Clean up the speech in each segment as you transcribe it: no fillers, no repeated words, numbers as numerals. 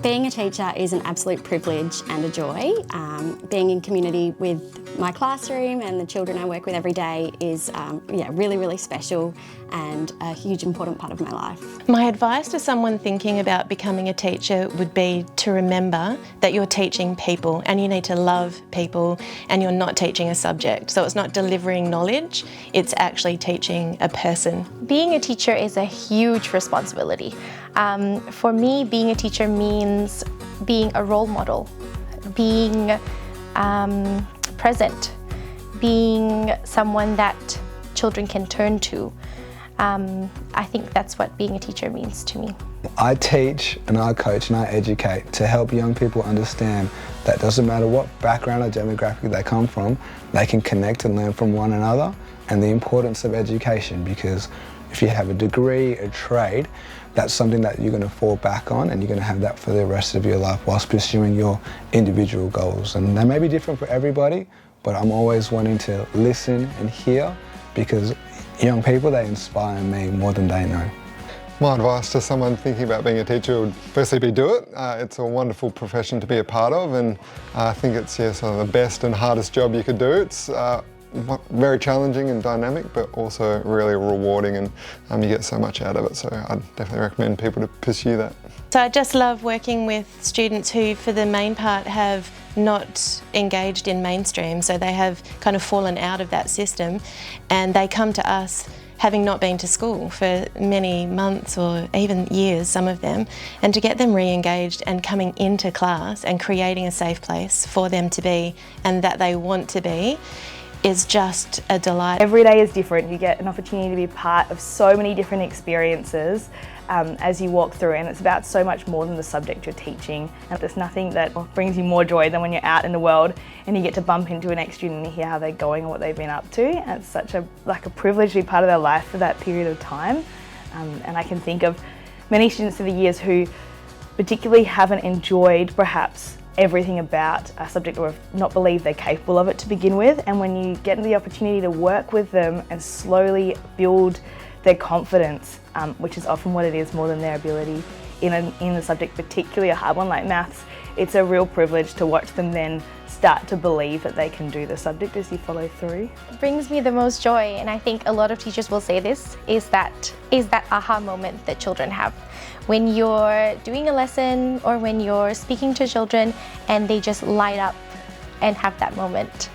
Being a teacher is an absolute privilege and a joy. Being in community with my classroom and the children I work with every day is really, really special and a huge important part of my life. My advice to someone thinking about becoming a teacher would be to remember that you're teaching people and you need to love people, and you're not teaching a subject. So it's not delivering knowledge, it's actually teaching a person. Being a teacher is a huge responsibility. For me, being a teacher means being a role model, being present, being someone that children can turn to. I think that's what being a teacher means to me. I teach and I coach and I educate to help young people understand that doesn't matter what background or demographic they come from, they can connect and learn from one another, and the importance of education, because if you have a degree, a trade, that's something that you're going to fall back on, and you're going to have that for the rest of your life whilst pursuing your individual goals. And they may be different for everybody, but I'm always wanting to listen and hear, because young people, they inspire me more than they know. My advice to someone thinking about being a teacher would firstly be do it. It's a wonderful profession to be a part of, and I think it's sort of the best and hardest job you could do. It's very challenging and dynamic, but also really rewarding, and you get so much out of it, so I'd definitely recommend people to pursue that. So I just love working with students who, for the main part, have not engaged in mainstream, so they have kind of fallen out of that system, and they come to us having not been to school for many months or even years, some of them, and to get them re-engaged and coming into class and creating a safe place for them to be and that they want to be is just a delight. Every day is different. You get an opportunity to be part of so many different experiences as you walk through, and it's about so much more than the subject you're teaching. And there's nothing that brings you more joy than when you're out in the world and you get to bump into an ex-student and hear how they're going and what they've been up to. And it's such a privilege to be part of their life for that period of time. And I can think of many students through the years who particularly haven't enjoyed perhaps everything about a subject, or have not believed they're capable of it to begin with. And when you get the opportunity to work with them and slowly build their confidence, which is often what it is more than their ability in the subject, particularly a hard one like maths, it's a real privilege to watch them then start to believe that they can do the subject as you follow through. What brings me the most joy, and I think a lot of teachers will say this, is that aha moment that children have. When you're doing a lesson or when you're speaking to children and they just light up and have that moment,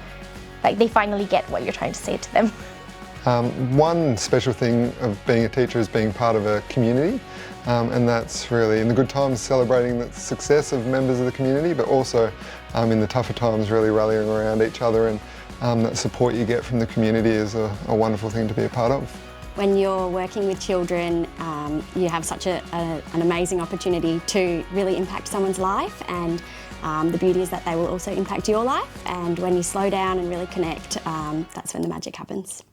like they finally get what you're trying to say to them. One special thing of being a teacher is being part of a community, and that's really in the good times celebrating the success of members of the community, but also in the tougher times really rallying around each other, and that support you get from the community is a wonderful thing to be a part of. When you're working with children, you have such an amazing opportunity to really impact someone's life, and the beauty is that they will also impact your life, and when you slow down and really connect, that's when the magic happens.